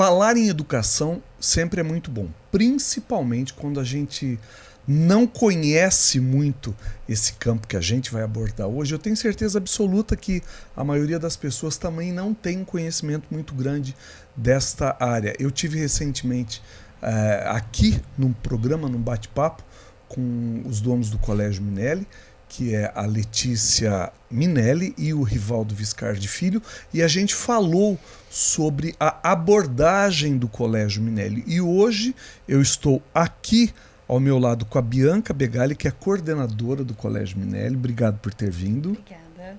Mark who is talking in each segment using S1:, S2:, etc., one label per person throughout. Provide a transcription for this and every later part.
S1: falar em educação sempre é muito bom, principalmente quando a gente não conhece muito esse campo que a gente vai abordar hoje. Eu tenho certeza absoluta que a maioria das pessoas também não tem um conhecimento muito grande desta área. Eu tive recentemente aqui num programa, num bate-papo, com os donos do Colégio Minelli, que é a Letícia Minelli e o Rivaldo Viscardi Filho, e a gente falou sobre a abordagem do Colégio Minelli. E hoje eu estou aqui ao meu lado com a Bianca Begali, que é coordenadora do Colégio Minelli. Obrigado por ter vindo.
S2: Obrigada.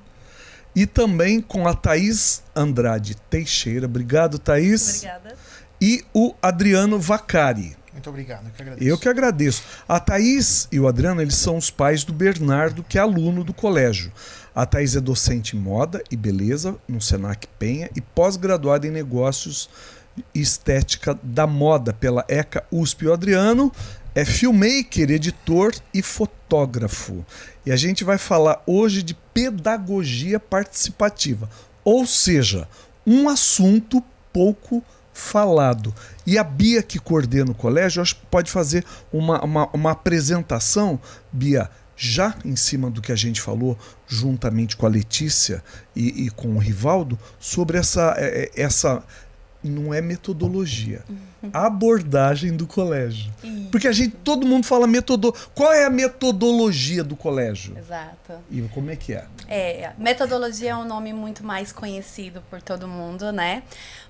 S1: E também com a Thaís Andrade Teixeira. Obrigado, Thaís.
S2: Obrigada.
S1: E o Adriano Vacari.
S3: Muito obrigado, eu que agradeço.
S1: Eu que agradeço. A Thaís e o Adriano, eles são os pais do Bernardo, que é aluno do colégio. A Thaís é docente em moda e beleza no Senac Penha e pós-graduada em negócios e estética da moda pela ECA USP. O Adriano é filmmaker, editor e fotógrafo. E a gente vai falar hoje de pedagogia participativa, ou seja, um assunto pouco falado. E a Bia, que coordena o colégio, acho que pode fazer uma apresentação, Bia, já em cima do que a gente falou, juntamente com a Letícia e com o Rivaldo, sobre essa não é metodologia, abordagem do colégio.
S2: Isso.
S1: Porque todo mundo fala qual é a metodologia do colégio?
S2: Exato.
S1: E como é que é?
S2: Metodologia é um nome muito mais conhecido por todo mundo, né?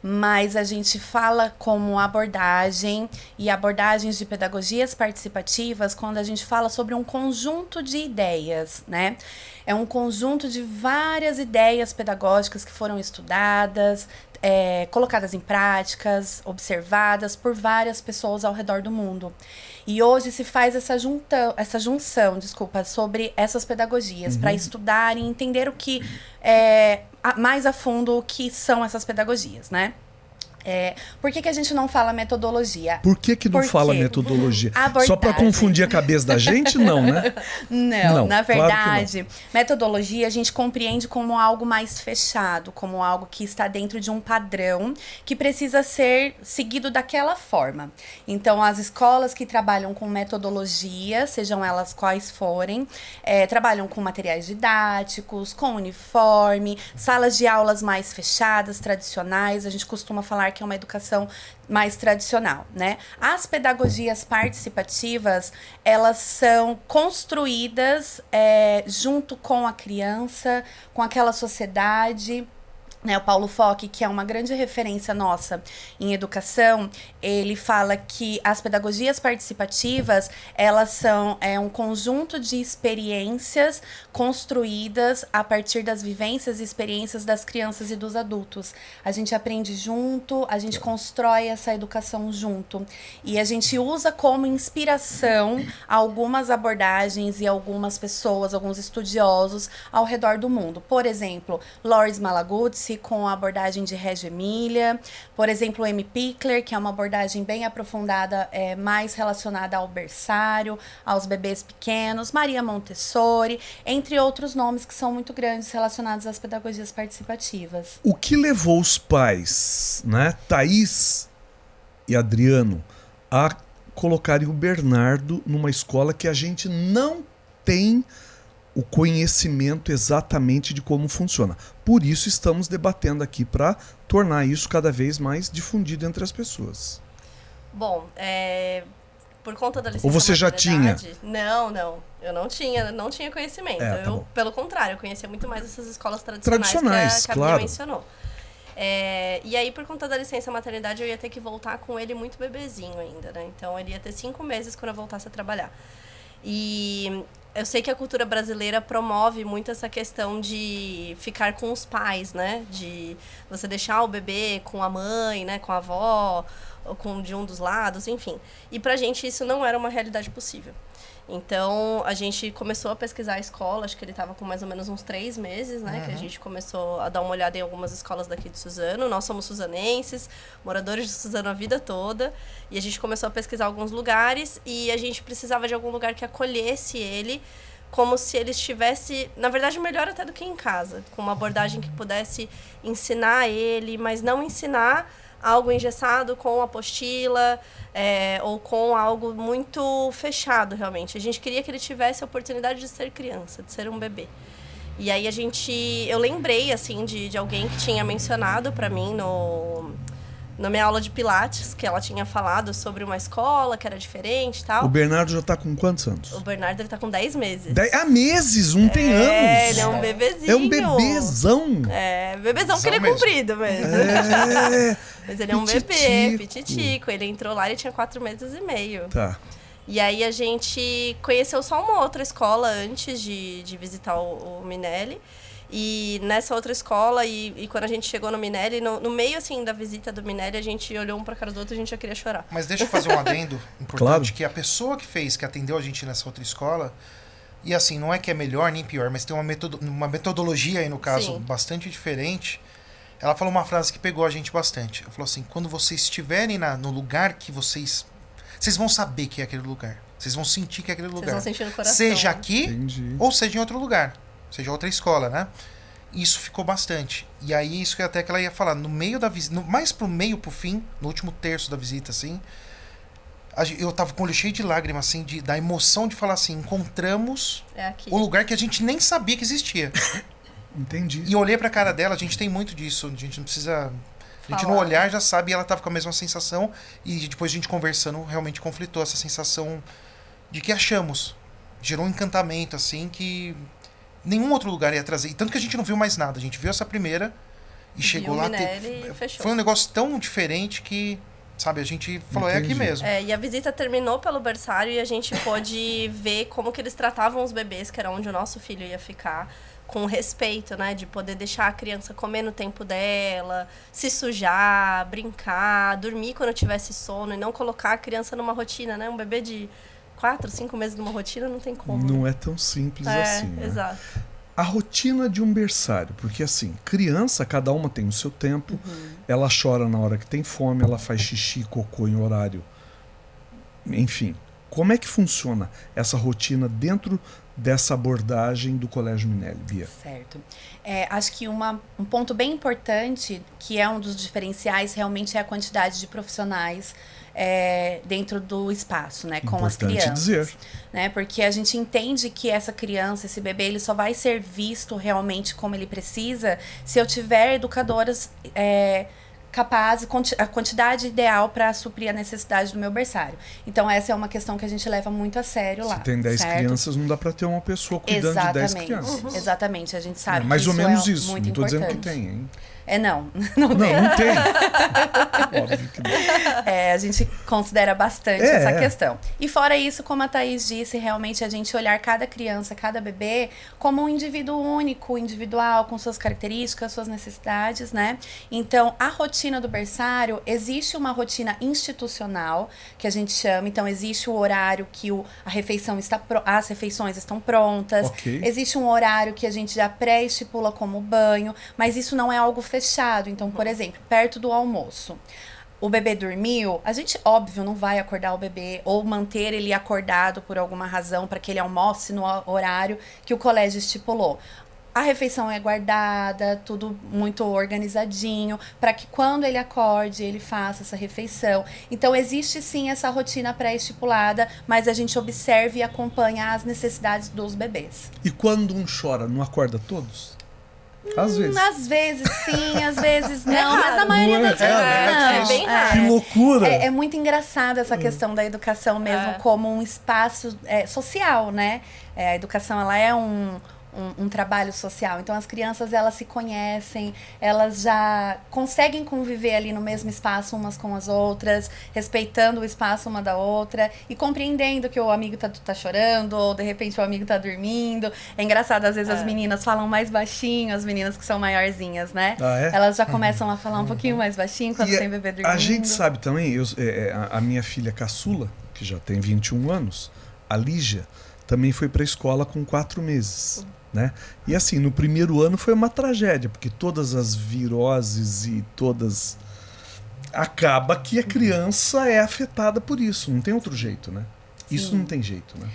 S2: Mas a gente fala como abordagem e abordagens de pedagogias participativas quando a gente fala sobre um conjunto de ideias, né? É um conjunto de várias ideias pedagógicas que foram estudadas, colocadas em práticas, observadas por várias pessoas ao redor do mundo. E hoje se faz essa junção, sobre essas pedagogias, para estudar e entender o que mais a fundo o que são essas pedagogias, né? Por que a gente não fala metodologia?
S1: Por que não fala metodologia? Só para confundir a cabeça da gente? Não, né?
S2: Não, na verdade,
S1: claro
S2: metodologia a gente compreende como algo mais fechado, como algo que está dentro de um padrão que precisa ser seguido daquela forma. Então, as escolas que trabalham com metodologia, sejam elas quais forem, trabalham com materiais didáticos, com uniforme, salas de aulas mais fechadas, tradicionais. A gente costuma falar que é uma educação mais tradicional, né? As pedagogias participativas, elas são construídas junto com a criança, com aquela sociedade, né? O Paulo Fock, que é uma grande referência nossa em educação, ele fala que as pedagogias participativas, elas são um conjunto de experiências construídas a partir das vivências e experiências das crianças e dos adultos. A gente aprende junto, a gente constrói essa educação junto. E a gente usa como inspiração algumas abordagens e algumas pessoas, alguns estudiosos ao redor do mundo. Por exemplo, Loris Malaguzzi, com a abordagem de Reggio Emilia, por exemplo, Amy Pickler, que é uma abordagem bem aprofundada, mais relacionada ao berçário, aos bebês pequenos, Maria Montessori, entre outros nomes que são muito grandes relacionados às pedagogias participativas.
S1: O que levou os pais, né, Thaís e Adriano, a colocarem o Bernardo numa escola que a gente não tem o conhecimento exatamente de como funciona? Por isso estamos debatendo aqui, para tornar isso cada vez mais difundido entre as pessoas.
S4: Bom, por conta da licença
S1: Ou você já tinha?
S4: Não. Eu não tinha conhecimento.
S1: Tá bom.
S4: Pelo contrário, eu conhecia muito mais essas escolas tradicionais que a
S1: claro.
S4: Bia mencionou. E aí, por conta da licença maternidade, eu ia ter que voltar com ele muito bebezinho ainda, né? Então, ele ia ter 5 meses quando eu voltasse a trabalhar. E eu sei que a cultura brasileira promove muito essa questão de ficar com os pais, né? De você deixar o bebê com a mãe, né? Com a avó, ou de um dos lados, enfim. E pra gente isso não era uma realidade possível. Então, a gente começou a pesquisar a escola, acho que ele estava com mais ou menos uns 3 meses, né? Que a gente começou a dar uma olhada em algumas escolas daqui de Suzano. Nós somos suzanenses, moradores de Suzano a vida toda. E a gente começou a pesquisar alguns lugares e a gente precisava de algum lugar que acolhesse ele como se ele estivesse, na verdade, melhor até do que em casa. Com uma abordagem que pudesse ensinar ele, mas não ensinar algo engessado com apostila, ou com algo muito fechado, realmente. A gente queria que ele tivesse a oportunidade de ser criança, de ser um bebê. E aí eu lembrei, assim, de alguém que tinha mencionado para mim na minha aula de Pilates, que ela tinha falado sobre uma escola que era diferente e tal.
S1: O Bernardo já tá com quantos anos?
S4: O Bernardo, ele tá com 10 meses.
S1: Meses? Não tem anos?
S4: Ele é um bebezinho.
S1: É um bebezão.
S4: Bebezão porque ele é
S3: mesmo.
S4: comprido mesmo. Mas ele é um bebê, pititico. Ele entrou lá, ele tinha 4 meses e meio.
S1: Tá.
S4: E aí a gente conheceu só uma outra escola antes de visitar o Minelli. E nessa outra escola, e quando a gente chegou no Minelli, no meio, assim, da visita do Minelli, a gente olhou um pra cara do outro e a gente já queria chorar.
S3: Mas deixa eu fazer um adendo importante,
S1: Claro.
S3: que a pessoa que atendeu a gente nessa outra escola, e assim, não é que é melhor nem pior, mas tem uma metodologia aí, no caso,
S4: Sim.
S3: bastante diferente. Ela falou uma frase que pegou a gente bastante. Ela falou assim, quando vocês estiverem no lugar que vocês vão saber que é aquele lugar. Vocês vão sentir que é aquele lugar.
S4: Vocês vão sentir no coração.
S3: Seja aqui,
S1: Entendi.
S3: ou seja em outro lugar. Seja outra escola, né? Isso ficou bastante. E aí, isso que até que ela ia falar, no meio da visita, mais pro meio, pro fim, no último terço da visita, assim, eu tava com o olho cheio de lágrimas, assim, da emoção de falar assim, encontramos
S4: Aqui.
S3: o lugar que a gente nem sabia que existia.
S1: Entendi.
S3: E eu olhei pra cara dela, a gente tem muito disso, a gente não precisa... A gente no
S4: Falar.
S3: olhar já sabe, e ela tava com a mesma sensação, e depois a gente conversando, realmente conflitou essa sensação de que achamos. Gerou um encantamento, assim, que nenhum outro lugar ia trazer. E tanto que a gente não viu mais nada. A gente viu essa primeira e chegou
S4: o
S3: lá.
S4: Minelli e fechou.
S3: Foi um negócio tão diferente que, sabe, a gente falou, é aqui
S1: Entendi.
S3: mesmo.
S4: E a visita terminou pelo berçário e a gente pôde ver como que eles tratavam os bebês, que era onde o nosso filho ia ficar, com respeito, né? De poder deixar a criança comer no tempo dela, se sujar, brincar, dormir quando tivesse sono e não colocar a criança numa rotina, né? Um bebê de 4, 5 meses numa rotina não tem como.
S1: Não é tão simples assim, né?
S4: Exato.
S1: A rotina de um berçário, porque assim, criança, cada uma tem o seu tempo, ela chora na hora que tem fome, ela faz xixi, cocô em horário. Enfim, como é que funciona essa rotina dentro dessa abordagem do Colégio Minelli, Bia?
S2: Certo. Acho que um ponto bem importante, que é um dos diferenciais, realmente é a quantidade de profissionais dentro do espaço, né, com as
S1: Importante
S2: crianças.
S1: dizer.
S2: Né, porque a gente entende que essa criança, esse bebê, ele só vai ser visto realmente como ele precisa se eu tiver educadoras capazes, a quantidade ideal para suprir a necessidade do meu berçário. Então, essa é uma questão que a gente leva muito a sério lá.
S1: Se tem 10
S2: certo?
S1: crianças, não dá para ter uma pessoa cuidando de 10 crianças.
S2: Exatamente, a gente sabe
S1: Mais
S2: que
S1: ou
S2: isso
S1: menos
S2: é
S1: isso.
S2: muito
S1: Não tô dizendo que
S2: importante.
S1: tem, hein?
S2: Não
S1: Não,
S2: tem.
S1: não tem. Óbvio que não.
S2: A gente considera bastante
S1: É,
S2: essa
S1: é.
S2: questão. E fora isso, como a Thaís disse, realmente a gente olhar cada criança, cada bebê, como um indivíduo único, individual, com suas características, suas necessidades, né? Então, a rotina do berçário, existe uma rotina institucional, que a gente chama. Então, existe o horário que as refeições estão prontas.
S1: Ok.
S2: Existe um horário que a gente já pré-estipula como banho, mas isso não é algo fechado. Então, por exemplo, perto do almoço, o bebê dormiu, a gente, óbvio, não vai acordar o bebê ou manter ele acordado por alguma razão para que ele almoce no horário que o colégio estipulou. A refeição é guardada, tudo muito organizadinho, para que quando ele acorde, ele faça essa refeição. Então, existe sim essa rotina pré-estipulada, mas a gente observa e acompanha as necessidades dos bebês.
S1: E quando um chora, não acorda todos? Às vezes.
S2: Às vezes sim, às vezes não, mas na
S4: raro.
S2: maioria
S1: Não é?
S2: das vezes não.
S4: É bem raro.
S1: Que loucura!
S2: É muito engraçado essa questão da educação mesmo como um espaço social, né? A educação, ela é um trabalho social. Então, as crianças, elas se conhecem, elas já conseguem conviver ali no mesmo espaço umas com as outras, respeitando o espaço uma da outra e compreendendo que o amigo tá chorando ou, de repente, o amigo tá dormindo. É engraçado, às vezes, as meninas falam mais baixinho, as meninas que são maiorzinhas, né?
S1: Ah, é?
S2: Elas já começam a falar um pouquinho mais baixinho quando
S1: E
S2: tem bebê dormindo.
S1: a gente sabe também, a minha filha caçula, que já tem 21 anos, a Lígia, também foi para a escola com 4 meses. Né? E assim, no primeiro ano foi uma tragédia, porque todas as viroses e todas... Acaba que a criança é afetada por isso, não tem outro jeito, né? Isso não tem jeito, né?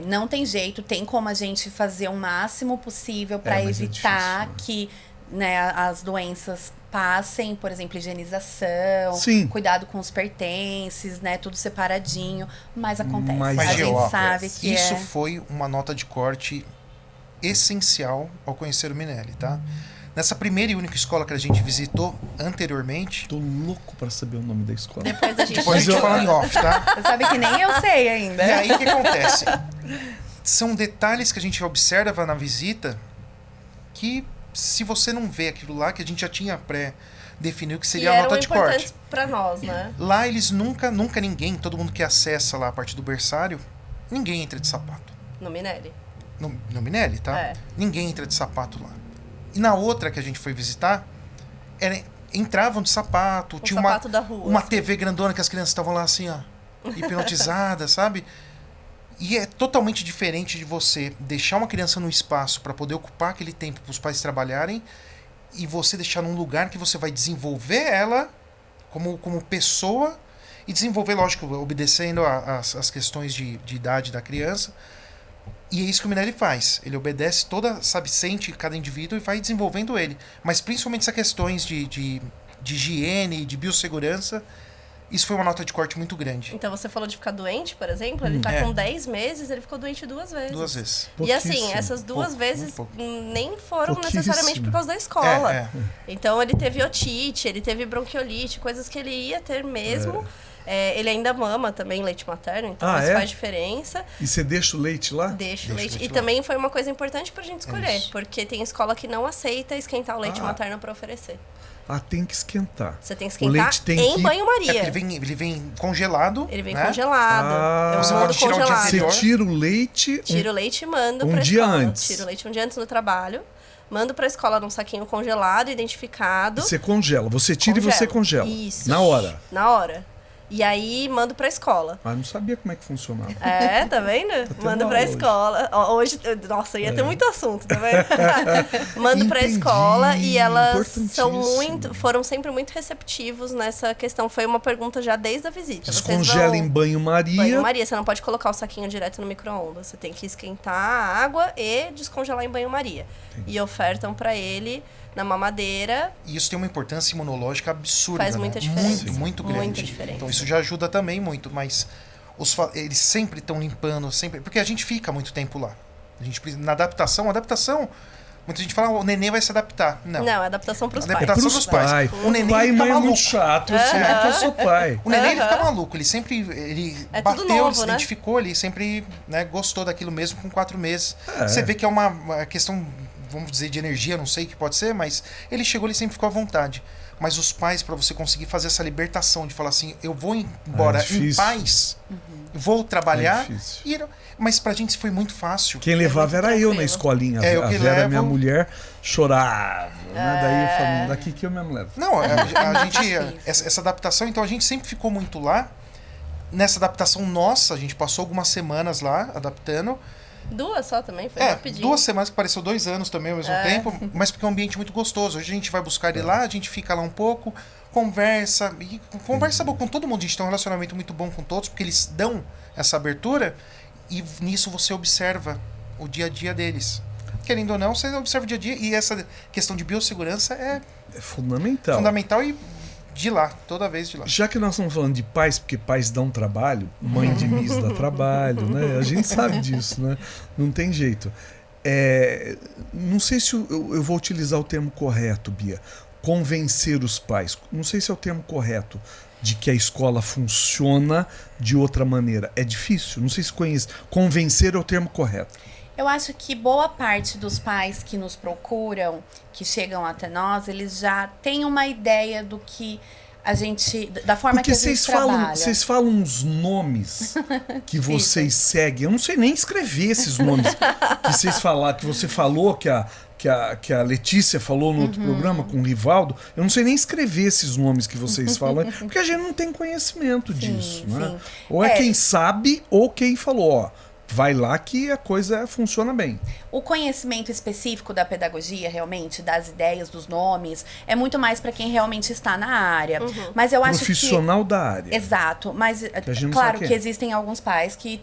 S2: Não tem jeito, tem como a gente fazer o máximo possível para
S1: mas é
S2: evitar
S1: difícil, né?
S2: que, né, as doenças passem, por exemplo, higienização,
S1: Sim.
S2: cuidado com os pertences, né? Tudo separadinho, mas acontece.
S1: Mas,
S2: a
S3: Gê,
S2: gente
S3: ó,
S2: sabe que
S3: isso foi uma nota de corte essencial ao conhecer o Minelli, tá? Nessa primeira e única escola que a gente visitou anteriormente,
S1: Tô louco pra saber o nome da escola.
S4: Depois da gente.
S3: depois a gente
S1: eu-
S3: fala em off, tá?
S2: Você sabe que nem eu sei ainda.
S3: E aí o que acontece? São detalhes que a gente observa na visita que, se você não vê aquilo lá, que a gente já tinha pré-definido que
S4: que
S3: seria a
S4: eram
S3: nota de corte.
S4: importantes pra nós, né?
S3: Lá eles nunca ninguém, todo mundo que acessa lá a parte do berçário, ninguém entra de sapato.
S4: No Minelli.
S3: No Minelli, tá?
S4: É.
S3: Ninguém entra de sapato lá. E na outra que a gente foi visitar, entravam de sapato, tinha
S4: sapato da rua,
S3: uma
S4: assim.
S3: TV grandona que as crianças estavam lá assim, ó, hipnotizadas, sabe? E é totalmente diferente de você deixar uma criança no espaço para poder ocupar aquele tempo para os pais trabalharem e você deixar num lugar que você vai desenvolver ela como pessoa e desenvolver, lógico, obedecendo as questões de idade da criança. E é isso que o Minelli faz. Ele obedece sente cada indivíduo e vai desenvolvendo ele. Mas principalmente essas questões de higiene, de biossegurança, isso foi uma nota de corte muito grande.
S4: Então você falou de ficar doente, por exemplo. Ele tá
S3: É.
S4: com 10 meses, ele ficou doente 2 vezes.
S3: 2 vezes.
S4: E assim,
S1: Pouquíssimo.
S4: essas 2
S3: Pouco,
S4: vezes
S3: muito pouco.
S4: nem foram
S1: Pouquíssimo.
S4: necessariamente por causa da escola.
S3: É.
S4: Então ele teve otite, ele teve bronquiolite, coisas que ele ia ter mesmo. Ele ainda mama também leite materno, então
S1: Ah,
S4: isso
S1: é?
S4: faz diferença.
S1: E você deixa o leite lá?
S4: Deixa o
S3: Deixa
S4: leite.
S3: o leite
S4: E
S3: lá.
S4: também foi uma coisa importante pra gente escolher,
S3: Isso.
S4: porque tem escola que não aceita esquentar o leite
S1: Ah.
S4: materno pra oferecer.
S1: Ah, tem que esquentar.
S4: Você tem que
S1: O
S4: esquentar
S1: leite tem
S4: em
S1: que-
S4: banho-maria.
S3: É porque ele vem congelado.
S4: Ele vem
S3: né?
S4: congelado.
S1: Ah.
S4: Eu
S1: Você
S4: mando
S3: pode tirar o dia
S4: congelado.
S1: Você
S3: anterior.
S1: tira o leite.
S4: Tiro o leite e mando
S1: um
S4: pra
S1: dia
S4: escola.
S1: antes.
S4: Tiro o leite um dia antes no trabalho. Mando pra escola num saquinho congelado, identificado.
S1: Você congela. Você tira e você congela.
S4: Isso.
S1: Na hora.
S4: Na hora. E aí mando pra escola.
S1: Ah, não sabia como é que funcionava.
S4: É, tá vendo?
S1: tendo
S4: Mando
S1: aula
S4: pra
S1: hoje.
S4: escola. Ó, hoje, nossa, ia ter muito assunto, tá vendo? Mando pra
S1: Entendi.
S4: escola e elas são
S1: Importantíssimo.
S4: foram sempre muito receptivos nessa questão. Foi uma pergunta já desde a visita.
S1: Descongela em banho-maria.
S4: Banho-maria, você não pode colocar o saquinho direto no micro-ondas. Você tem que esquentar a água e descongelar em banho-maria. E ofertam pra ele na mamadeira.
S3: E isso tem uma importância imunológica absurda.
S4: Faz
S3: né?
S4: muita diferença.
S3: Muito grande.
S4: Muita diferença.
S3: Então isso já ajuda também muito, mas eles sempre estão limpando, sempre. Porque a gente fica muito tempo lá. Na adaptação, muita gente fala, o neném vai se adaptar. Não.
S4: Não, é adaptação pros pais.
S3: Adaptação
S1: Pros
S3: dos pais.
S1: pais.
S3: O neném
S1: pai e
S3: fica
S1: mãe é
S3: maluco.
S1: muito chato. Eu sei que eu sou pai.
S3: O neném ele
S4: Aham.
S3: fica maluco, ele
S4: É tudo
S3: bateu,
S4: novo,
S3: ele se
S4: né?
S3: identificou, ele sempre, né, gostou daquilo mesmo com 4 meses.
S1: É.
S3: Você vê que é uma questão, vamos dizer, de energia, não sei o que pode ser, mas ele chegou, ele sempre ficou à vontade. Mas os pais, para você conseguir fazer essa libertação de falar assim, eu vou embora
S1: É difícil.
S3: em paz, vou trabalhar,
S1: É difícil.
S3: mas pra gente foi muito fácil.
S1: Quem levava era eu na
S4: tranquilo.
S1: escolinha.
S3: É, eu
S1: A
S3: que
S1: Vera,
S3: levo.
S1: minha mulher, chorava. Né? Daí eu falei, daqui que eu mesmo levo.
S3: Não, a gente,
S2: Difícil.
S3: essa adaptação, então a gente sempre ficou muito lá. Nessa adaptação nossa, a gente passou algumas semanas lá adaptando.
S4: 2 só também, foi
S3: É,
S4: rapidinho.
S3: 2 semanas que pareceu 2 anos também ao mesmo tempo, mas porque é um ambiente muito gostoso. Hoje a gente vai buscar ele lá, a gente fica lá um pouco, conversa boa com todo mundo. A gente tem um relacionamento muito bom com todos, porque eles dão essa abertura e nisso você observa o dia a dia deles. Querendo ou não, você observa o dia a dia e essa questão de biossegurança é
S1: É fundamental.
S3: fundamental e de lá, toda vez de lá.
S1: Já que nós estamos falando de pais, porque pais dão trabalho, mãe de Miss dá trabalho, né? A gente sabe disso, né? Não tem jeito. Não sei se eu vou utilizar o termo correto, Bia. Convencer os pais. Não sei se é o termo correto de que a escola funciona de outra maneira. É difícil. Não sei se conhece. Convencer é o termo correto.
S2: Eu acho que boa parte dos pais que nos procuram, que chegam até nós, eles já têm uma ideia do que a gente, da forma
S1: Porque
S2: que a gente trabalha.
S1: vocês falam uns nomes que vocês seguem. Eu não sei nem escrever esses nomes que vocês falaram, que você falou, que a Letícia falou no outro programa com o Rivaldo. Eu não sei nem escrever esses nomes que vocês falam, porque a gente não tem conhecimento disso, né?
S2: sim.
S1: Ou é quem sabe ou quem falou, ó. vai lá que a coisa funciona bem.
S2: O conhecimento específico da pedagogia, realmente, das ideias, dos nomes, é muito mais para quem realmente está na área. Mas eu acho que...
S1: Profissional da área.
S2: Exato, mas
S1: a gente não
S2: claro
S1: sabe
S2: que existem alguns pais que,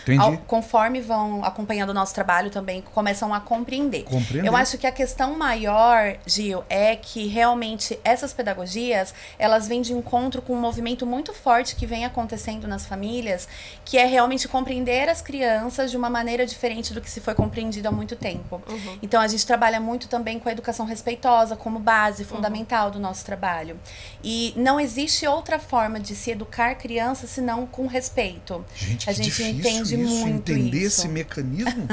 S1: Entendi.
S2: conforme vão acompanhando o nosso trabalho, também começam a compreender.
S1: Compreender.
S2: Eu acho que a questão maior, Gil, é que realmente essas pedagogias, elas vêm de encontro com um movimento muito forte que vem acontecendo nas famílias, que é realmente compreender as crianças de uma maneira diferente do que se foi compreendido há muito tempo. Então, a gente trabalha muito também com a educação respeitosa como base fundamental do nosso trabalho. E não existe outra forma de se educar crianças senão com respeito.
S1: Gente,
S2: a
S1: que
S2: gente
S1: difícil
S2: entende
S1: isso,
S2: muito
S1: entender
S2: isso.
S1: esse mecanismo.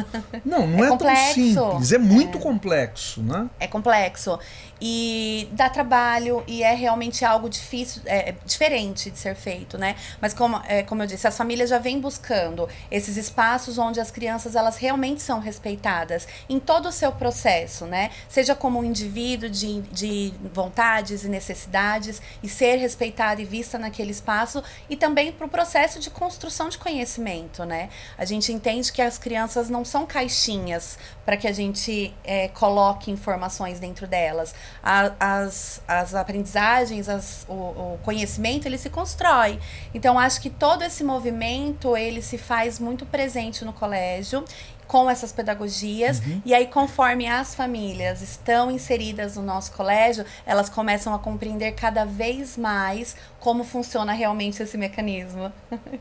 S1: Não é
S2: complexo.
S1: tão simples, é muito complexo, né?
S2: É complexo e dá trabalho e é realmente algo difícil, diferente de ser feito, né? Mas como eu disse, as famílias já vêm buscando esses espaços onde as crianças elas realmente são respeitadas em todo o seu processo, né? Seja como um indivíduo de vontades e necessidades e ser respeitada e vista naquele espaço e também para o processo de construção de conhecimento, né? A gente entende que as crianças não são caixinhas para que a gente coloque informações dentro delas. As aprendizagens, o conhecimento, ele se constrói. Então, acho que todo esse movimento, ele se faz muito presente no colégio, com essas pedagogias, e aí conforme as famílias estão inseridas no nosso colégio, elas começam a compreender cada vez mais como funciona realmente esse mecanismo.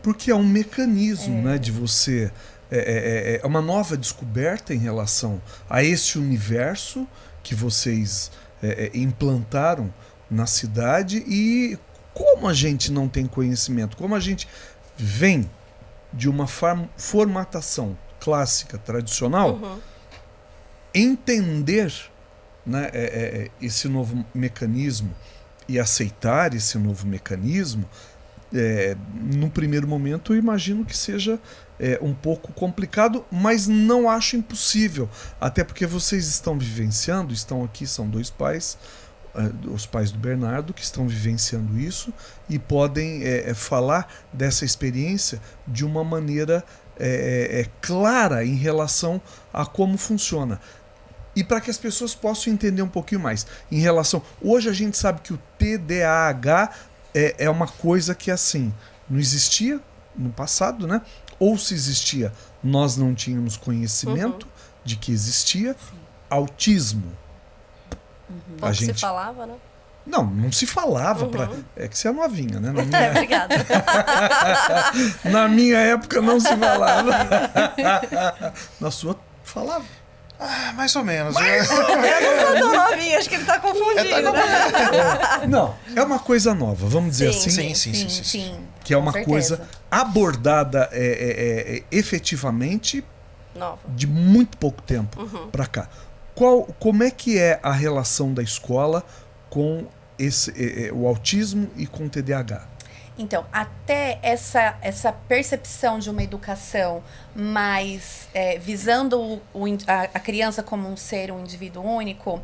S1: Porque é um mecanismo, né, de você... É uma nova descoberta em relação a esse universo que vocês implantaram na cidade e como a gente não tem conhecimento, como a gente vem de uma formatação clássica, tradicional, entender, né, esse novo mecanismo e aceitar esse novo mecanismo, no primeiro momento eu imagino que seja um pouco complicado, mas não acho impossível, até porque vocês estão vivenciando, estão aqui, são dois pais, os pais do Bernardo, que estão vivenciando isso e podem falar dessa experiência de uma maneira clara em relação a como funciona. E para que as pessoas possam entender um pouquinho mais em relação... Hoje a gente sabe que o TDAH é uma coisa que assim, não existia no passado, né? Ou se existia, nós não tínhamos conhecimento de que existia. Autismo.
S4: A gente se falava, né?
S1: Não se falava. É que você é novinha, né?
S4: Obrigada.
S1: Na minha época não se falava. Na sua, falava.
S3: Mais ou menos.
S4: Eu não sou tão novinha, acho que ele tá confundindo.
S1: Não, é uma coisa nova, vamos dizer assim.
S3: Sim.
S1: Que é uma coisa abordada efetivamente
S4: nova,
S1: de muito pouco tempo para cá. Como é que é a relação da escola com o autismo e com o TDAH?
S2: Então, até essa percepção de uma educação mais visando a criança como um ser, um indivíduo único,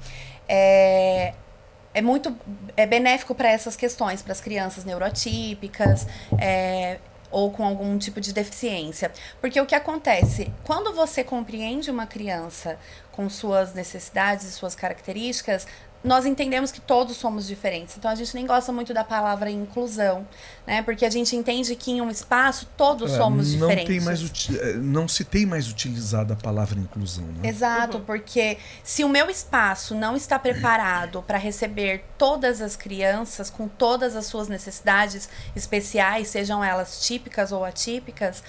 S2: é muito benéfico para essas questões, para as crianças neuroatípicas, ou com algum tipo de deficiência. Porque o que acontece, quando você compreende uma criança com suas necessidades e suas características, nós entendemos que todos somos diferentes. Então, a gente nem gosta muito da palavra inclusão, né? Porque a gente entende que em um espaço todos somos diferentes.
S1: Não se tem mais utilizado a palavra inclusão, né?
S2: Exato, porque se o meu espaço não está preparado para receber todas as crianças com todas as suas necessidades especiais, sejam elas típicas ou atípicas,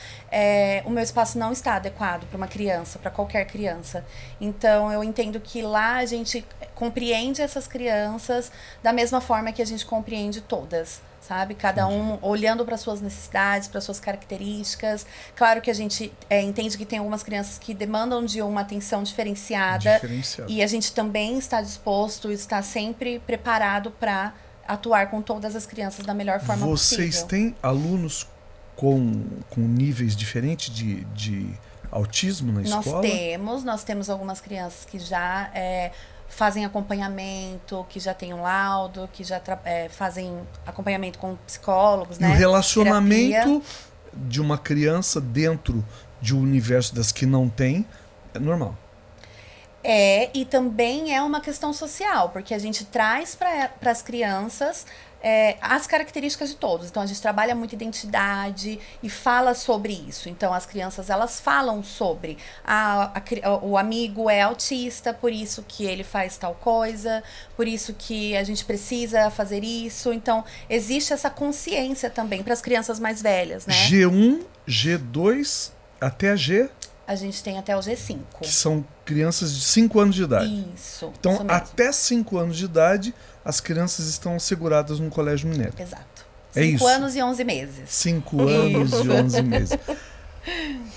S2: o meu espaço não está adequado para uma criança, para qualquer criança. Então, eu entendo que lá a gente compreende essas crianças da mesma forma que a gente compreende todas, sabe? Cada um olhando para suas necessidades, para suas características. Claro que a gente entende que tem algumas crianças que demandam de uma atenção diferenciada. E a gente também está disposto, está sempre preparado para atuar com todas as crianças da melhor forma possível.
S1: Vocês têm alunos com níveis diferentes de autismo na escola?
S2: Nós temos algumas crianças que já fazem acompanhamento, que já têm um laudo, que já fazem acompanhamento com psicólogos, né?
S1: E o relacionamento de uma criança dentro de um universo das que não tem, é normal.
S2: E também é uma questão social, porque a gente traz para as crianças as características de todos. Então, a gente trabalha muito identidade e fala sobre isso. Então, as crianças, elas falam sobre o amigo é autista, por isso que ele faz tal coisa, por isso que a gente precisa fazer isso. Então, existe essa consciência também para as crianças mais velhas, né?
S1: G1, G2, até a G...
S2: A gente tem até o G5.
S1: Que são crianças de 5 anos de idade.
S2: Isso.
S1: Então,
S2: isso mesmo.
S1: até 5 anos de idade, as crianças estão seguradas no Colégio Minério.
S2: Exato.
S1: É
S2: 5
S1: isso.
S2: anos e 11 meses.
S1: 5 anos e 11 meses.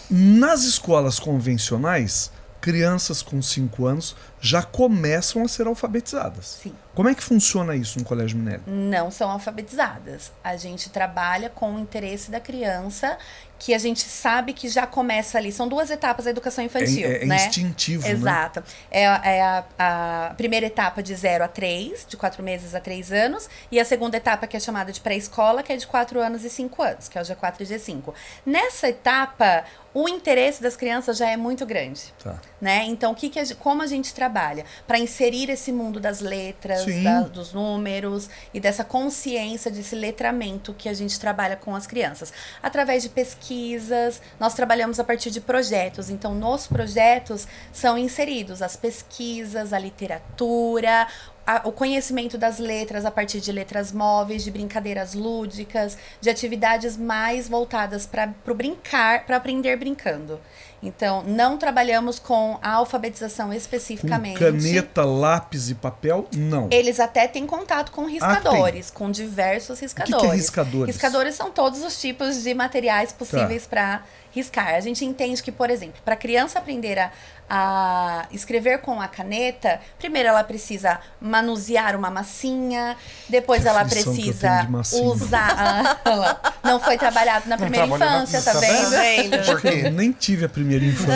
S1: Nas escolas convencionais, crianças com 5 anos já começam a ser alfabetizadas.
S2: Sim.
S1: Como é que funciona isso no Colégio Minério?
S2: Não são alfabetizadas. A gente trabalha com o interesse da criança, que a gente sabe que já começa ali. São 2 etapas da educação infantil,
S1: É
S2: né?
S1: instintivo,
S2: Exato.
S1: né?
S2: É a primeira etapa de 0 a 3, de 4 meses a 3 anos, e a segunda etapa, que é chamada de pré-escola, que é de 4 anos e 5 anos, que é o G4 e G5. Nessa etapa, o interesse das crianças já é muito grande.
S1: Tá.
S2: Né? Então, como a gente trabalha para inserir esse mundo das letras, dos números e dessa consciência, desse letramento que a gente trabalha com as crianças? Através de pesquisas, nós trabalhamos a partir de projetos. Então, nos projetos são inseridos as pesquisas, a literatura, o conhecimento das letras a partir de letras móveis, de brincadeiras lúdicas, de atividades mais voltadas para o brincar, para aprender brincando. Então, não trabalhamos com a alfabetização especificamente.
S1: Com caneta, lápis e papel, não.
S2: Eles até têm contato com riscadores, com diversos riscadores.
S1: O que é riscadores?
S2: Riscadores são todos os tipos de materiais possíveis para riscar. A gente entende que, por exemplo, para a criança aprender a escrever com a caneta, primeiro ela precisa manusear uma massinha, depois ela precisa usar... não foi trabalhado na primeira infância, tá vendo?
S3: Por quê?
S1: Eu nem tive a primeira infância.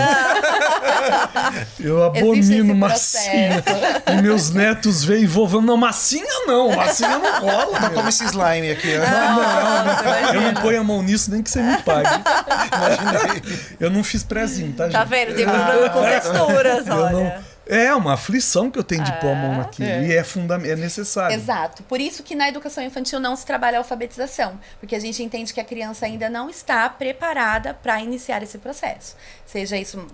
S1: Eu abomino massinha. E meus netos veem e vou falando, não, massinha não rola.
S3: Então toma esse slime aqui.
S1: Não, eu não ponho a mão nisso nem que você me pague. Eu não fiz prézinho, tá, gente?
S4: Tá vendo? Tem problema com texturas, olha.
S1: É uma aflição que eu tenho de pôr a mão naquilo. E é necessário.
S2: Exato. Por isso que na educação infantil não se trabalha a alfabetização. Porque a gente entende que a criança ainda não está preparada para iniciar esse processo. Seja isso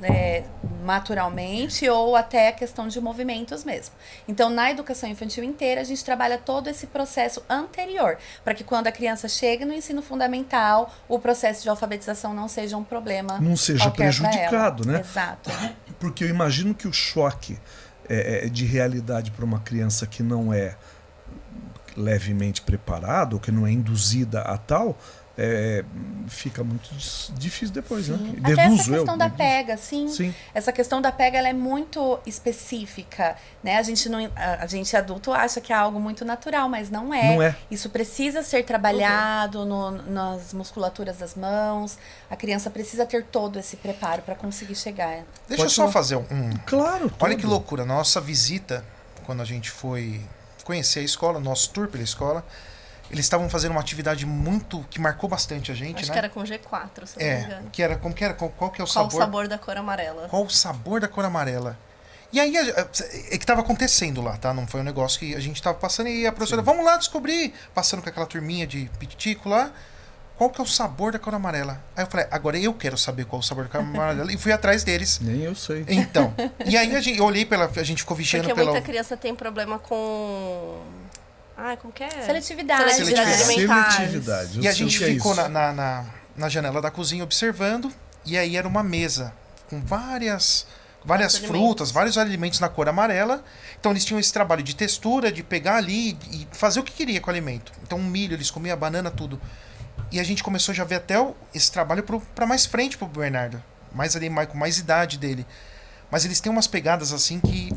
S2: naturalmente ou até a questão de movimentos mesmo. Então, na educação infantil inteira, a gente trabalha todo esse processo anterior. Para que quando a criança chega no ensino fundamental, o processo de alfabetização não seja um problema.
S1: Não seja prejudicado, né?
S2: Exato.
S1: Porque eu imagino que o choque de realidade para uma criança que não é levemente preparada ou que não é induzida a tal, fica muito difícil depois, né?
S2: Até essa questão da pega, sim. Essa questão da pega, ela é muito específica, né? A gente adulto acha que é algo muito natural, mas não é.
S1: Não é.
S2: Isso precisa ser trabalhado nas musculaturas das mãos. A criança precisa ter todo esse preparo para conseguir chegar.
S3: Deixa eu só fazer
S1: Claro.
S3: Olha que loucura. Nossa visita, quando a gente foi conhecer a escola, nosso tour pela escola, eles estavam fazendo uma atividade que marcou bastante a gente,
S4: Acho
S3: né?
S4: que era com G4, se não me engano.
S3: Como que era? Qual que é o
S4: sabor?
S3: Qual
S4: o sabor da cor amarela?
S3: Qual o sabor da cor amarela? E aí, que estava acontecendo lá, tá? Não foi um negócio que a gente estava passando e a professora, vamos lá descobrir, passando com aquela turminha de pititico lá, qual que é o sabor da cor amarela? Aí eu falei, agora eu quero saber qual é o sabor da cor amarela, e fui atrás deles.
S1: Nem eu sei.
S3: Então, e aí eu olhei a gente ficou vigiando
S4: Porque muita criança tem problema com... como que é?
S2: Seletividade.
S1: Seletividade.
S3: E a gente ficou na janela da cozinha observando, e aí era uma mesa com várias frutas, vários alimentos na cor amarela. Então eles tinham esse trabalho de textura, de pegar ali e fazer o que queria com o alimento. Então milho, eles comiam banana, tudo. E a gente começou já a ver até esse trabalho para mais frente pro Bernardo. Mais ali, com mais idade dele. Mas eles têm umas pegadas assim que...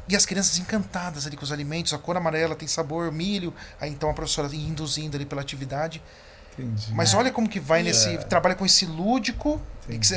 S3: E as crianças encantadas ali com os alimentos, a cor amarela tem sabor, milho. Aí então a professora ia induzindo ali pela atividade.
S1: Entendi.
S3: Mas olha como que vai trabalha com esse lúdico.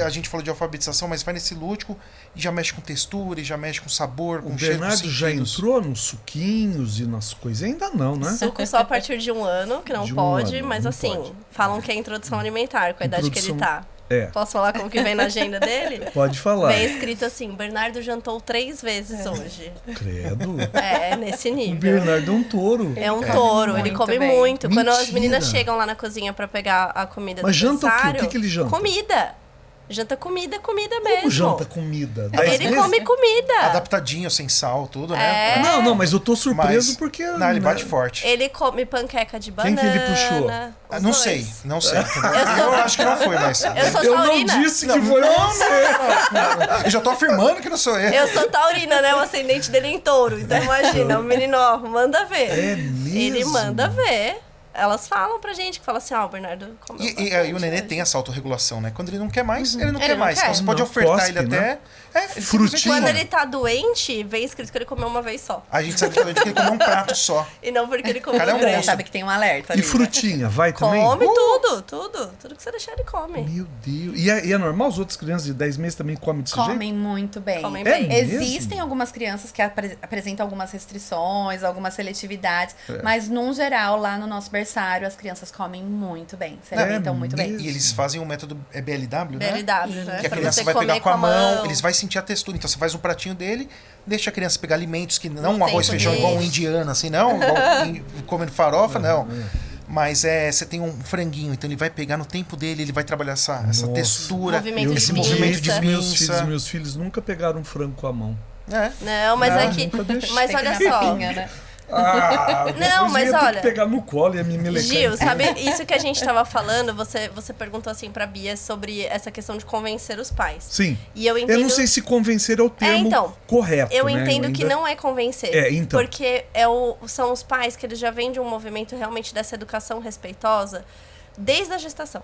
S3: A gente falou de alfabetização, mas vai nesse lúdico e já mexe com textura, e já mexe com sabor, com cheiro. O
S1: Bernardo já entrou nos suquinhos e nas coisas? Ainda não, né?
S4: Suco só a partir de 1 ano, que não pode, mas assim, falam que é introdução alimentar, com a idade que ele tá. Posso falar como que vem na agenda dele?
S1: Pode falar.
S4: Vem escrito assim, Bernardo jantou 3 vezes hoje.
S1: Credo.
S4: É, nesse
S1: O
S4: nível.
S1: Bernardo é um touro.
S4: É um
S2: come
S4: touro, ele
S2: muito
S4: come
S2: bem.
S4: muito. Quando as
S1: Mentira.
S4: meninas chegam lá na cozinha pra pegar a comida
S1: Mas
S4: do
S1: janta o quê?
S4: aniversário...
S1: O que ele janta?
S4: Comida. Janta comida mesmo.
S1: Como janta comida? 10
S4: Ele
S1: meses?
S4: come comida.
S3: Adaptadinho, sem sal, tudo, né?
S1: Não, mas eu tô surpreso
S3: Mas-
S1: porque...
S3: Não, ele bate forte.
S4: Ele come panqueca de
S1: Quem
S4: banana.
S1: que ele puxou?
S3: Ah,
S4: os
S3: não
S4: dois.
S3: sei, não sei. entendeu?
S4: Eu sou-
S3: Eu acho que não foi, mas...
S4: Eu sou
S1: Eu não
S4: taurina.
S1: disse que foi você.
S3: Eu já tô afirmando que não sou eu.
S4: Eu sou taurina, né? O ascendente dele é em touro. Então imagina, o menino, ó, manda ver.
S1: É mesmo?
S4: Ele manda ver. Elas falam pra gente, que fala assim, o Bernardo comeu
S3: E
S4: bastante
S3: o nenê
S4: hoje.
S3: tem essa autorregulação, né? Quando ele não quer mais, ele não
S4: Ele
S3: quer
S4: não
S3: mais.
S4: quer.
S3: Então você pode
S1: Não,
S3: ofertar
S1: cospe,
S3: ele até...
S1: né?
S3: Ele
S1: Frutinha.
S3: simplesmente
S4: Quando
S3: come.
S4: ele tá doente, vem escrito que ele comeu uma vez só.
S3: A gente sabe que ele come um prato só.
S4: E não porque ele comeu
S3: Cara, é um
S4: grande.
S3: monstro.
S2: Sabe que tem um alerta
S1: E
S2: ali, né?
S1: frutinha, vai também?
S4: Come tudo que você deixar ele come.
S1: Meu Deus. E é normal as outras crianças de 10 meses também comem desse jeito?
S2: Comem muito bem.
S4: Comem
S1: É
S4: bem.
S1: mesmo?
S2: Existem algumas crianças que apresentam algumas restrições, algumas seletividades, mas, num geral, lá no nosso berçário, as crianças comem muito bem, se
S1: Não,
S2: alimentam muito bem.
S3: E eles fazem o método BLW, né?
S4: BLW, né?
S3: Que a
S4: Pra
S3: criança
S4: você
S3: vai pegar
S4: comer
S3: com a mão, eles vai sentir a textura. Então você faz um pratinho dele, deixa a criança pegar alimentos que não um arroz e
S2: tempo
S3: feijão igual um
S2: deles.
S3: indiano, assim, não, igual comendo farofa, não. Mas você tem um franguinho, então ele vai pegar no tempo dele, ele vai trabalhar essa
S1: Nossa.
S3: textura,
S4: Movimento
S3: esse
S4: de
S3: movimento de
S4: pinça.
S3: pinça.
S1: Meus filhos nunca pegaram um frango com a mão.
S3: É.
S4: Não, mas é que...
S1: nunca deixei.
S4: Mas
S2: Tem que
S4: olha
S2: dar
S4: só...
S2: papinha, né?
S4: Não, mas
S1: ia ter
S4: olha-
S1: que pegar no colo e a me melecar.
S4: Gil, sabe isso que a gente tava falando? Você perguntou assim pra Bia sobre essa questão de convencer os pais.
S1: Sim.
S4: E eu entendo...
S1: Eu não sei se convencer é o termo
S4: então,
S1: correto,
S4: Eu
S1: né?
S4: entendo que
S1: ainda-
S4: não é convencer.
S1: É, então.
S4: Porque são os pais que eles já vêm de um movimento realmente dessa educação respeitosa desde a gestação.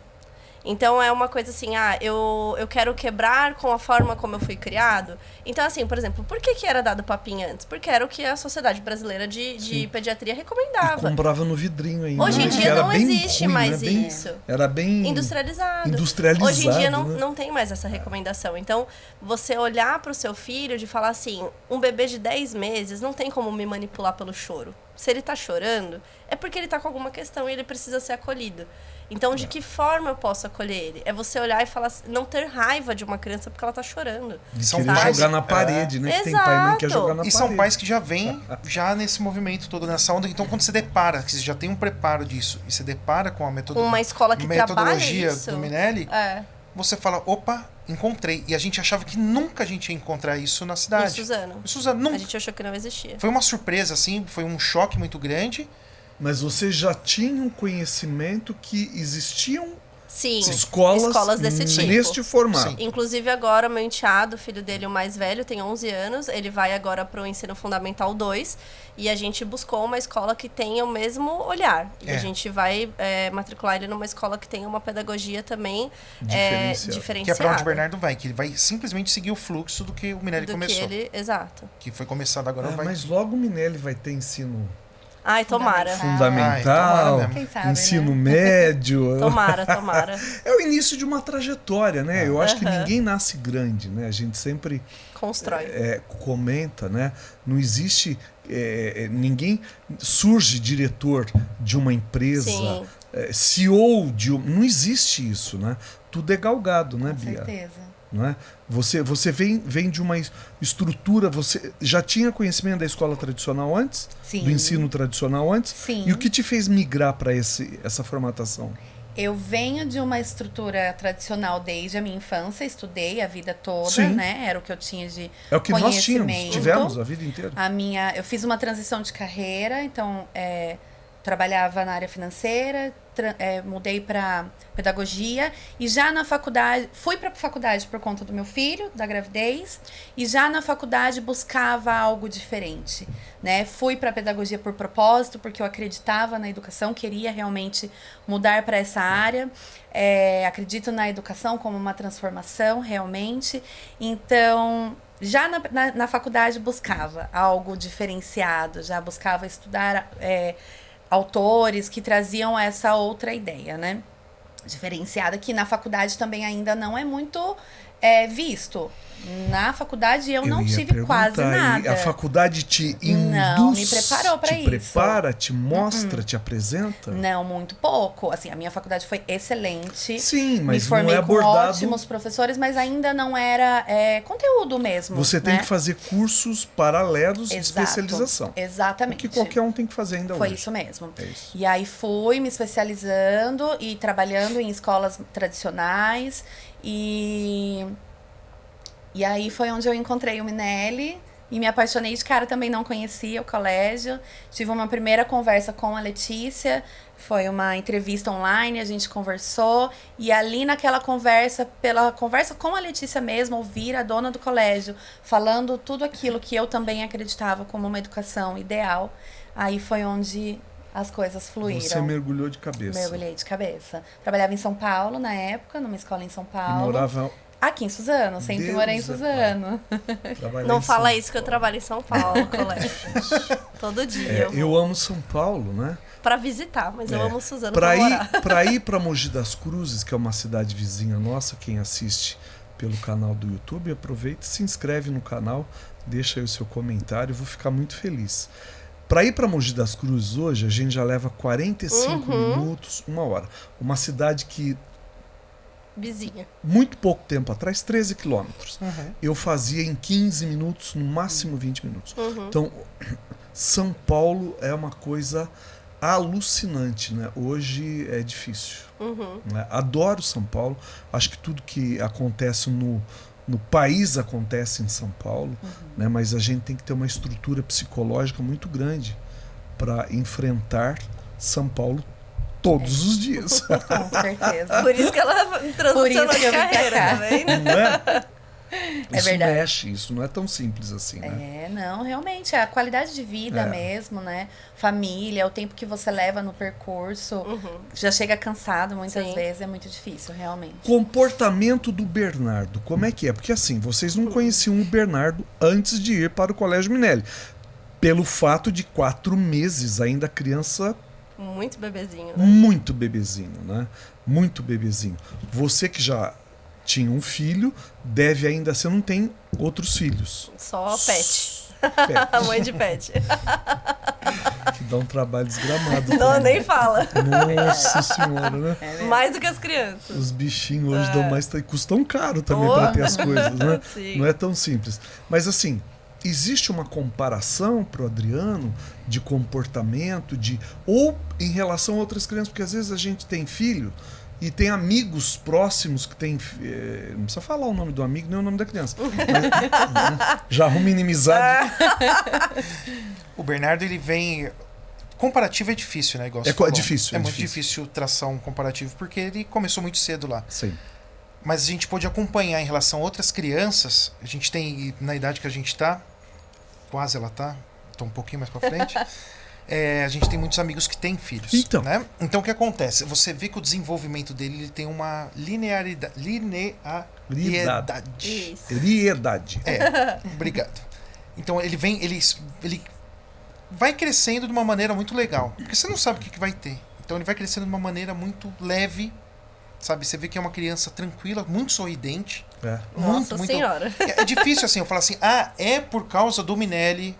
S4: Então é uma coisa assim, eu quero quebrar com a forma como eu fui criado. Então, assim, por exemplo, por que era dado papinha antes? Porque era o que a Sociedade Brasileira de Pediatria
S1: E
S4: recomendava.
S1: comprava no vidrinho ainda.
S4: Hoje em
S1: né?
S4: dia
S1: Que era
S4: não
S1: bem
S4: existe
S1: ruim,
S4: mais
S1: né? Bem-
S4: isso.
S1: Era bem...
S4: Industrializado.
S1: Industrializado,
S4: Hoje em dia
S1: né?
S4: não tem mais essa recomendação. Então, você olhar para o seu filho de falar assim, um bebê de 10 meses não tem como me manipular pelo choro. Se ele tá chorando, é porque ele tá com alguma questão e ele precisa ser acolhido. Então, de que forma eu posso acolher ele? É você olhar e falar, não ter raiva de uma criança porque ela tá chorando.
S3: E são
S1: Querer
S3: pais,
S1: jogar na parede, né? Que tem pai e mãe que quer
S4: Exato.
S1: jogar na
S3: E
S1: parede.
S3: são pais que já vêm já nesse movimento todo, nessa onda. Então, quando você depara, que você já tem um preparo disso, e você depara com a
S4: Com uma escola que trabalha
S3: metodologia
S4: isso.
S3: do Minelli,
S4: É,
S3: você fala, opa, encontrei. E a gente achava que nunca a gente ia encontrar isso na
S4: em
S3: cidade.
S4: Suzano.
S3: Em Suzano, nunca.
S4: A gente achou que não existia.
S3: Foi uma surpresa, assim, foi um choque muito grande.
S1: Mas você já tinha um conhecimento que existiam
S4: Sim,
S1: escolas
S4: desse tipo.
S1: neste formato.
S3: Sim.
S4: Inclusive agora, meu enteado, o filho dele, o mais velho, tem 11 anos. Ele vai agora para o ensino fundamental 2. E a gente buscou uma escola que tenha o mesmo olhar. E a gente vai matricular ele numa escola que tenha uma pedagogia também diferenciada.
S3: Que é pra onde o Bernardo vai, que ele vai simplesmente seguir o fluxo do que o Minelli
S4: do
S3: começou.
S4: que ele, exato.
S3: Que foi começado agora,
S1: É,
S3: vai...
S1: mas logo o Minelli vai ter ensino
S4: Ai, tomara.
S1: fundamental,
S3: tomara mesmo.
S2: Quem sabe,
S1: ensino
S2: né?
S1: médio.
S4: Tomara.
S1: É o início de uma trajetória, né? Eu acho que ninguém nasce grande, né? A gente sempre
S4: Constrói.
S1: comenta, né? Não existe... ninguém surge diretor de uma empresa,
S4: Sim.
S1: CEO de... Não existe isso, né? Tudo é galgado, né,
S2: Com
S1: Bia?
S2: certeza.
S1: Não é? Você vem de uma estrutura, você já tinha conhecimento da escola tradicional antes?
S2: Sim.
S1: Do ensino tradicional antes?
S2: Sim.
S1: E o que te fez migrar para essa formatação?
S2: Eu venho de uma estrutura tradicional desde a minha infância, estudei a vida toda,
S1: Sim.
S2: né? Era o que eu tinha de
S1: É o que nós tínhamos,
S2: conhecimento.
S1: tivemos a vida inteira.
S2: Eu fiz uma transição de carreira, então trabalhava na área financeira, mudei para pedagogia e já na faculdade, fui para a faculdade por conta do meu filho, da gravidez, e já na faculdade buscava algo diferente, né? Fui para pedagogia por propósito, porque eu acreditava na educação, queria realmente mudar para essa área. Acredito na educação como uma transformação, realmente. Então, já na faculdade buscava algo diferenciado, já buscava estudar autores que traziam essa outra ideia, né? Diferenciada, que na faculdade também ainda não é muito Visto. Na faculdade eu não
S1: ia
S2: tive quase
S1: perguntar, e
S2: nada.
S1: a faculdade te
S2: Não, me
S1: induz,
S2: preparou pra
S1: te
S2: isso.
S1: prepara, te mostra, te apresenta?
S2: Não, muito pouco. Assim, a minha faculdade foi excelente.
S1: Sim,
S2: Me
S1: mas não
S2: formei
S1: é
S2: com
S1: abordado.
S2: ótimos professores, mas ainda não era conteúdo mesmo.
S1: Você tem
S2: né?
S1: que fazer cursos paralelos de
S2: Exato,
S1: especialização.
S2: Exatamente.
S1: O que qualquer um tem que fazer ainda
S2: Foi
S1: hoje.
S2: isso mesmo.
S1: É isso.
S2: E aí fui me especializando e trabalhando em escolas tradicionais. E aí foi onde eu encontrei o Minelli e me apaixonei de cara, também não conhecia o colégio. Tive uma primeira conversa com a Letícia, foi uma entrevista online, a gente conversou. E ali naquela conversa, pela conversa com a Letícia mesmo, ouvir a dona do colégio falando tudo aquilo que eu também acreditava como uma educação ideal, aí foi onde as coisas fluíram.
S1: Você mergulhou de cabeça.
S2: Mergulhei de cabeça. Trabalhava em São Paulo na época, numa escola em São
S1: E
S2: Paulo.
S1: morava...
S2: Aqui em Suzano, sempre
S1: Deus
S2: morei em
S1: é
S2: Suzano.
S1: trabalhava
S4: Não
S1: em
S4: fala
S1: São
S4: isso que eu
S1: Paulo.
S4: trabalho em São Paulo, colégio. Todo dia.
S1: Eu amo São Paulo, né?
S4: Pra visitar, mas eu amo Suzano
S1: Pra
S4: pra
S1: ir,
S4: morar.
S1: pra ir pra Mogi das Cruzes, que é uma cidade vizinha nossa, quem assiste pelo canal do YouTube, aproveita e se inscreve no canal, deixa aí o seu comentário, eu vou ficar muito feliz. Para ir para Mogi das Cruzes hoje, a gente já leva 45 minutos, 1 hora. Uma cidade que,
S4: Vizinha.
S1: muito pouco tempo atrás, 13 quilômetros,
S3: Uhum.
S1: eu fazia em 15 minutos, no máximo 20 minutos.
S4: Uhum.
S1: Então, São Paulo é uma coisa alucinante, né? Hoje é difícil.
S4: Uhum.
S1: Né? Adoro São Paulo. Acho que tudo que acontece no país acontece em São Paulo, né? Mas a gente tem que ter uma estrutura psicológica muito grande para enfrentar São Paulo todos os dias.
S2: Com certeza.
S4: Por isso que ela
S2: Por
S4: transicionou
S2: isso que
S4: de
S2: eu vim pra
S4: carreira,
S2: cá.
S4: tá vendo?
S1: Não é?
S2: É
S1: Isso
S2: verdade.
S1: mexe, isso não é tão simples assim, né?
S2: Não, realmente, a qualidade de vida mesmo, né? Família, o tempo que você leva no percurso, já chega cansado muitas
S4: Sim.
S2: vezes, é muito difícil, realmente.
S1: Comportamento do Bernardo, como é que é? Porque assim, vocês não conheciam o Bernardo antes de ir para o Colégio Minelli. Pelo fato de 4 meses, ainda criança
S4: Muito bebezinho, né?
S1: muito bebezinho, né? Muito bebezinho. Você que já tinha um filho, deve ainda... Você não tem outros filhos.
S4: Só pet.
S1: Pet,
S4: A mãe de pet.
S1: que dá um trabalho desgramado.
S4: Não,
S1: também.
S4: nem fala.
S1: Nossa senhora, né?
S4: Mais do que as crianças.
S1: Os bichinhos hoje dão mais... Custam caro também
S4: Oh.
S1: para ter as coisas, né?
S4: Sim.
S1: Não é tão simples. Mas assim, existe uma comparação pro Adriano de comportamento, ou em relação a outras crianças, porque às vezes a gente tem filho e tem amigos próximos que tem... não precisa falar o nome do amigo nem o nome da criança. Mas, já arruma inimizade.
S3: O Bernardo, ele vem... Comparativo é difícil, né? Igual você
S1: É
S3: falou.
S1: difícil,
S3: É
S1: é
S3: muito
S1: difícil.
S3: difícil traçar um comparativo, porque ele começou muito cedo lá.
S1: Sim.
S3: Mas a gente pôde acompanhar em relação a outras crianças. A gente tem, na idade que a gente tá, quase ela tá, tô um pouquinho mais pra frente. A gente tem muitos amigos que têm filhos.
S1: Então.
S3: Né? Então o que acontece? Você vê que o desenvolvimento dele ele tem uma linearidade.
S4: Isso.
S1: Seriedade.
S3: Obrigado. Então ele vem, ele vai crescendo de uma maneira muito legal. Porque você não sabe o que vai ter. Então ele vai crescendo de uma maneira muito leve. Sabe? Você vê que é uma criança tranquila, muito sorridente.
S1: É.
S4: Nossa Senhora.
S3: É difícil assim, eu falar assim, é por causa do Minelli.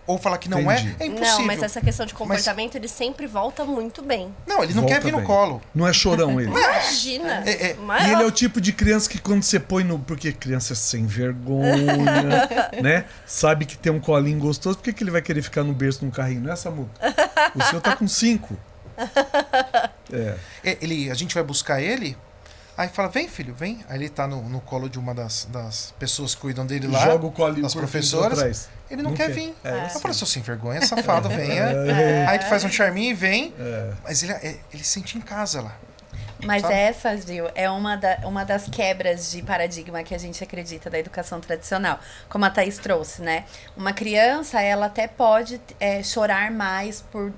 S3: Ou falar que não
S1: Entendi.
S3: é impossível.
S4: Não, mas essa questão de comportamento, ele sempre volta muito bem.
S3: Não, ele não
S1: Volta
S3: quer vir no
S1: bem.
S3: colo.
S1: Não é chorão ele.
S4: Imagina. Mas,
S1: E ele é o tipo de criança que quando você põe no... Porque criança é sem vergonha, né? Sabe que tem um colinho gostoso. Por que ele vai querer ficar no berço num carrinho? Não é, Samu? O seu tá com 5.
S3: A gente vai buscar ele, aí fala, vem filho, vem. Aí ele tá no colo de uma das pessoas que cuidam dele lá.
S1: Joga o colinho
S3: das
S1: por
S3: professoras.
S1: atrás.
S3: Ele não quer vir.
S1: É,
S3: Eu falo, seu sem vergonha, safado, venha.
S1: É.
S3: Aí tu faz um charminho e vem.
S1: É.
S3: Mas ele se sente em casa lá.
S2: Mas
S3: Sabe?
S2: essa, Gil, é uma das quebras de paradigma que a gente acredita da educação tradicional. Como a Thaís trouxe, né? Uma criança, ela até pode chorar mais por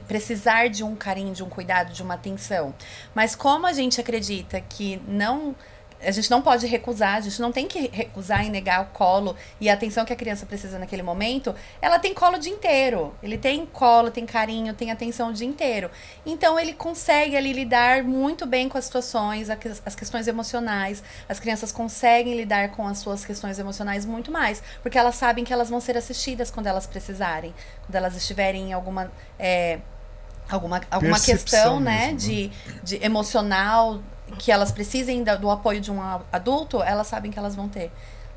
S2: precisar de um carinho, de um cuidado, de uma atenção. Mas como a gente acredita que não a gente não pode recusar, a gente não tem que recusar e negar o colo e a atenção que a criança precisa naquele momento. Ela tem colo o dia inteiro. Ele tem colo, tem carinho, tem atenção o dia inteiro. Então, ele consegue ali lidar muito bem com as situações, as questões emocionais. As crianças conseguem lidar com as suas questões emocionais muito mais, porque elas sabem que elas vão ser assistidas quando elas precisarem, quando elas estiverem em alguma questão, né,
S1: mesmo,
S2: de emocional, que elas precisem do apoio de um adulto, elas sabem que elas vão ter.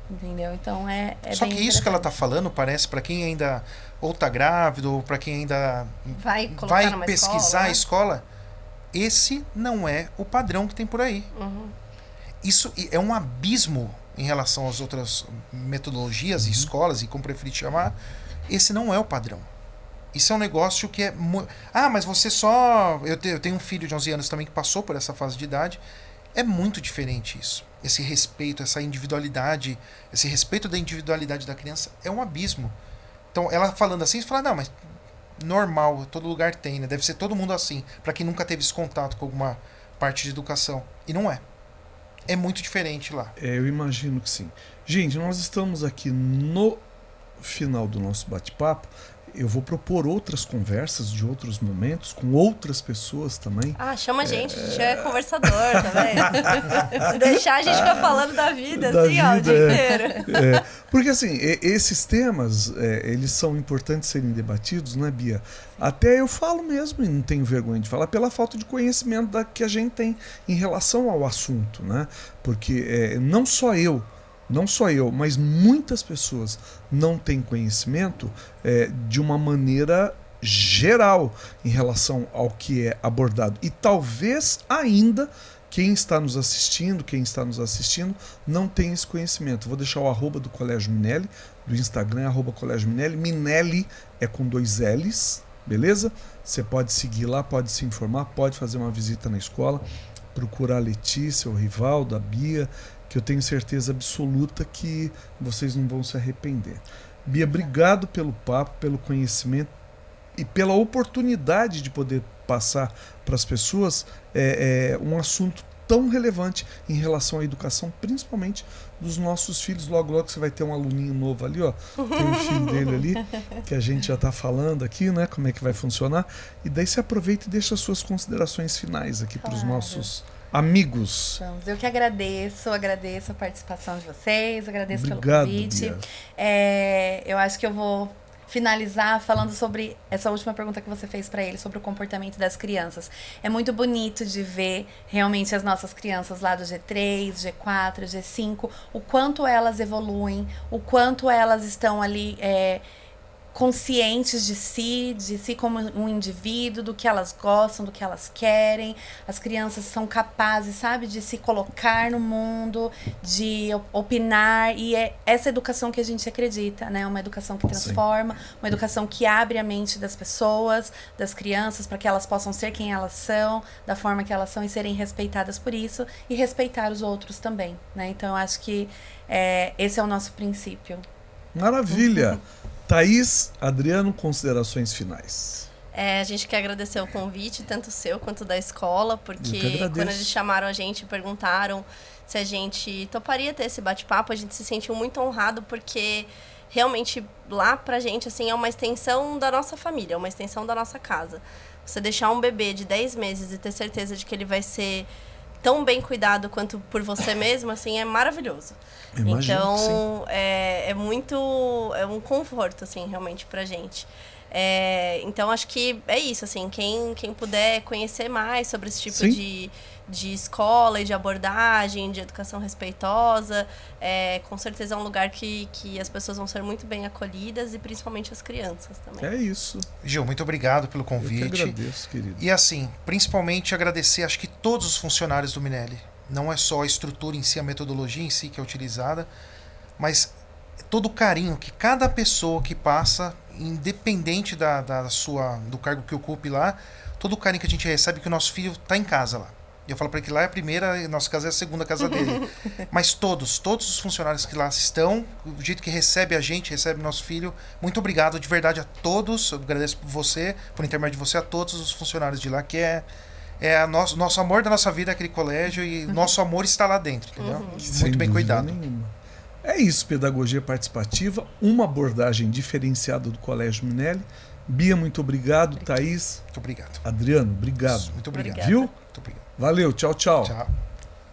S2: Entendeu? Então
S3: Só
S2: bem
S3: que isso que ela tá
S2: interessante.
S3: falando parece para quem ainda ou tá grávido ou para quem ainda
S4: Vai numa
S3: pesquisar
S4: escola,
S3: a
S4: né?
S3: escola, esse não é o padrão que tem por aí. Isso é um abismo em relação às outras metodologias e escolas, e como preferir chamar. Esse não é o padrão. Isso é um negócio que é... mas você só... Eu tenho um filho de 11 anos também que passou por essa fase de idade. É muito diferente isso. Esse respeito, essa individualidade, esse respeito da individualidade da criança é um abismo. Então, ela falando assim, você fala, não, mas normal, todo lugar tem, né? Deve ser todo mundo assim, para quem nunca teve esse contato com alguma parte de educação. E não é. É muito diferente lá.
S1: Eu imagino que sim. Gente, nós estamos aqui no final do nosso bate-papo. Eu vou propor outras conversas de outros momentos com outras pessoas também.
S4: Chama a gente é conversador, tá vendo? Se deixar, a gente fica falando da vida,
S1: Da
S4: assim, ó, o
S1: vida,
S4: dia inteiro.
S1: Porque assim, esses temas, eles são importantes serem debatidos, né, Bia? Até eu falo mesmo, e não tenho vergonha de falar, pela falta de conhecimento que a gente tem em relação ao assunto, né? Porque não só eu, mas muitas pessoas não têm conhecimento de uma maneira geral em relação ao que é abordado. E talvez ainda quem está nos assistindo não tenha esse conhecimento. Vou deixar o arroba do Colégio Minelli, do Instagram, @Colégio Minelli. Minelli é com 2 L's, beleza? Você pode seguir lá, pode se informar, pode fazer uma visita na escola, procurar a Letícia, o Rivaldo, a Bia, que eu tenho certeza absoluta que vocês não vão se arrepender. Bia, obrigado pelo papo, pelo conhecimento e pela oportunidade de poder passar para as pessoas um assunto tão relevante em relação à educação, principalmente dos nossos filhos. Logo, logo você vai ter um aluninho novo ali, ó. Tem o filho dele ali, que a gente já está falando aqui, né? Como é que vai funcionar. E daí você aproveita e deixa as suas considerações finais aqui para os nossos amigos.
S2: Eu que agradeço a participação de vocês, agradeço
S1: Obrigado,
S2: pelo convite.
S1: Bia.
S2: Eu acho que eu vou finalizar falando sobre essa última pergunta que você fez para ele, sobre o comportamento das crianças. É muito bonito de ver realmente as nossas crianças lá do G3, G4, G5, o quanto elas evoluem, o quanto elas estão ali conscientes de si como um indivíduo, do que elas gostam, do que elas querem. As crianças são capazes, sabe, de se colocar no mundo, de opinar, e é essa educação que a gente acredita, né? Uma educação que transforma, uma educação que abre a mente das pessoas, das crianças, para que elas possam ser quem elas são, da forma que elas são, e serem respeitadas por isso, e respeitar os outros também, né? Então, eu acho que esse é o nosso princípio.
S1: Maravilha! Thaís, Adriano, considerações finais.
S4: A gente quer agradecer o convite, tanto seu quanto da escola, porque quando eles chamaram a gente e perguntaram se a gente toparia ter esse bate-papo, a gente se sentiu muito honrado, porque realmente lá pra gente, assim, é uma extensão da nossa família, é uma extensão da nossa casa. Você deixar um bebê de 10 meses e ter certeza de que ele vai ser tão bem cuidado quanto por você mesmo, assim, é maravilhoso.
S1: Imagino,
S4: então, é um conforto, assim, realmente pra gente. Então, acho que é isso, assim, quem puder conhecer mais sobre esse tipo de escola e de abordagem, de educação respeitosa, com certeza é um lugar que as pessoas vão ser muito bem acolhidas, e principalmente as crianças também.
S1: É isso.
S3: Gil, muito obrigado pelo convite.
S1: Eu que agradeço, querido.
S3: E assim, principalmente agradecer, acho que todos os funcionários do Minelli. Não é só a estrutura em si, a metodologia em si que é utilizada, mas todo o carinho que cada pessoa que passa, independente do cargo que ocupe lá, todo o carinho que a gente recebe, que o nosso filho está em casa lá. Eu falo para ele que lá é a primeira, nossa casa é a segunda casa dele. Mas todos os funcionários que lá estão, o jeito que recebe a gente, recebe nosso filho, muito obrigado de verdade a todos. Eu agradeço por você, por intermédio de você, a todos os funcionários de lá, que é nosso amor da nossa vida é aquele colégio e nosso amor está lá dentro, entendeu?
S1: Sem
S3: Muito bem
S1: dúvida
S3: cuidado.
S1: nenhuma. É isso, pedagogia participativa, uma abordagem diferenciada do Colégio Minelli. Bia, muito obrigado. Thaís,
S3: Muito obrigado.
S1: Adriano, obrigado.
S3: Muito obrigado.
S4: Obrigada.
S1: Viu?
S3: Muito obrigado.
S1: Valeu, tchau, tchau.
S3: Tchau.